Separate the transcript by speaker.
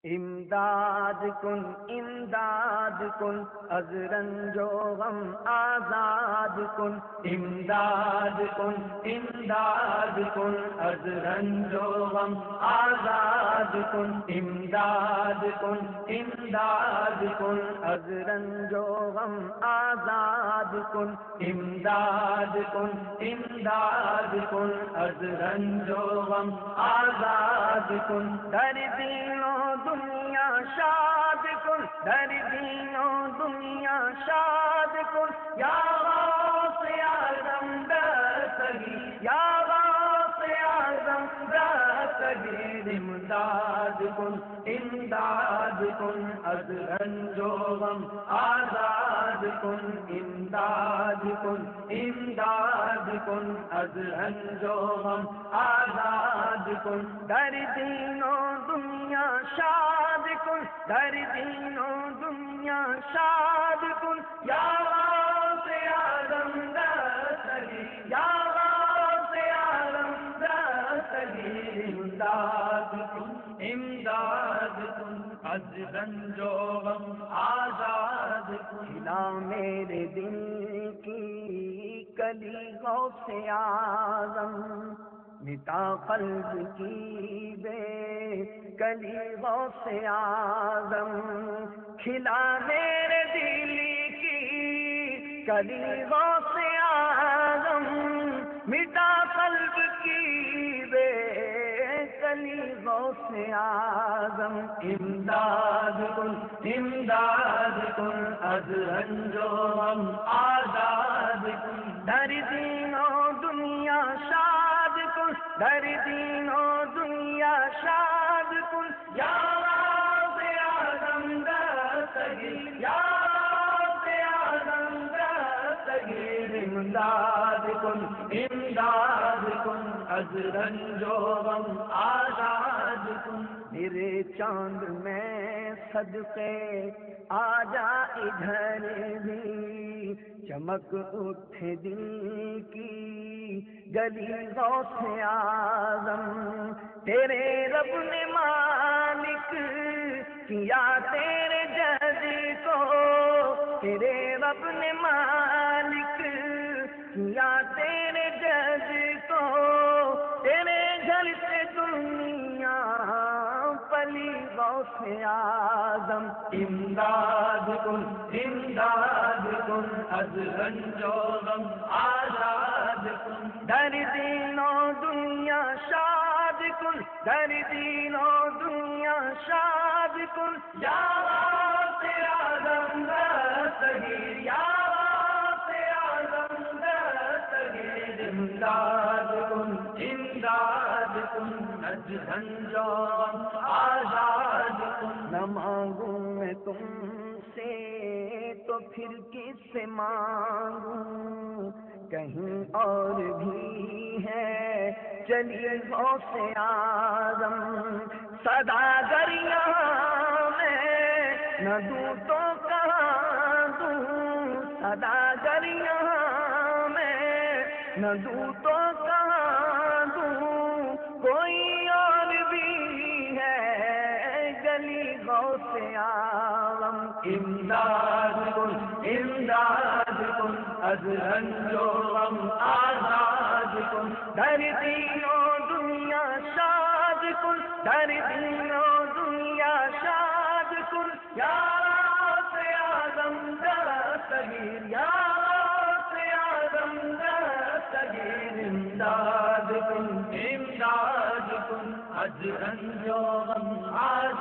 Speaker 1: امداد کن از رنج و غم آزاد کن امداد کن از رنج و غم آزاد کن امداد کن از رنج و غم آزاد کن امداد کن از رنج و غم آزاد کن در دین و دنیا شاد کن در دین و دنیا شاد کن یا غوث اعظم دستگیر یا غوث اعظم دستگیر امداد کن از رنج و غم آزاد کن امداد کن از رنج و غم آزاد کن در دین و دنیا شاد کن در دین و دنیا شاد کن یا غوث اعظم دستگیر یا غوث اعظم دستگیر امداد کن از رنج و غم آزاد کن کھلا میرے دل کی کلی غوث اعظم مٹا قلب کی بے کلی غوث اعظم کھلا میرے دل کی کلی غوث اعظم مٹا قلب کی بے کلی غوث اعظم امداد کن از رنج و غم آزاد کن در دین و دنیا شاد کن در دین و دنیا شاد کن یا غوث اعظم دستگیر یا غوث اعظم دستگیر امداد کن از رنج و غم آزاد کن میرے چاند میں صدقے آجا ادھر بھی چمک اٹھے دل کی گلی غوث اعظم تیرے رب نے مالک کیا تیرے جد کو تیرے رب نے مالک کیا تیرے جد کو تیرے گھر سے دنیا پلی غوث اعظم امداد کن از رنج و غم آزاد کن در دین و دنیا شاد کن در دین و دنیا شاد کن یا غوث اعظم دستگیر یا غوث اعظم دستگیر امداد کن از رنج و غم آزاد کن نہ مانگوں میں تم سے تو پھر کس سے مانگوں کہیں اور بھی ہے چلی غوث اعظم صداگر یہاں میں نہ دوں تو کہاں دوں صداگر یہاں میں نہ دوں تو کہاں دوں کوئی اور بھی ہے گلی غوث اعظم امداد کن از رنج و غم آزاد کن در دین و دنیا شاد کن در دین و دنیا شاد کن یا غوث اعظم دستگیر یا غوث اعظم دستگیر امداد کن از رنج و غم آزاد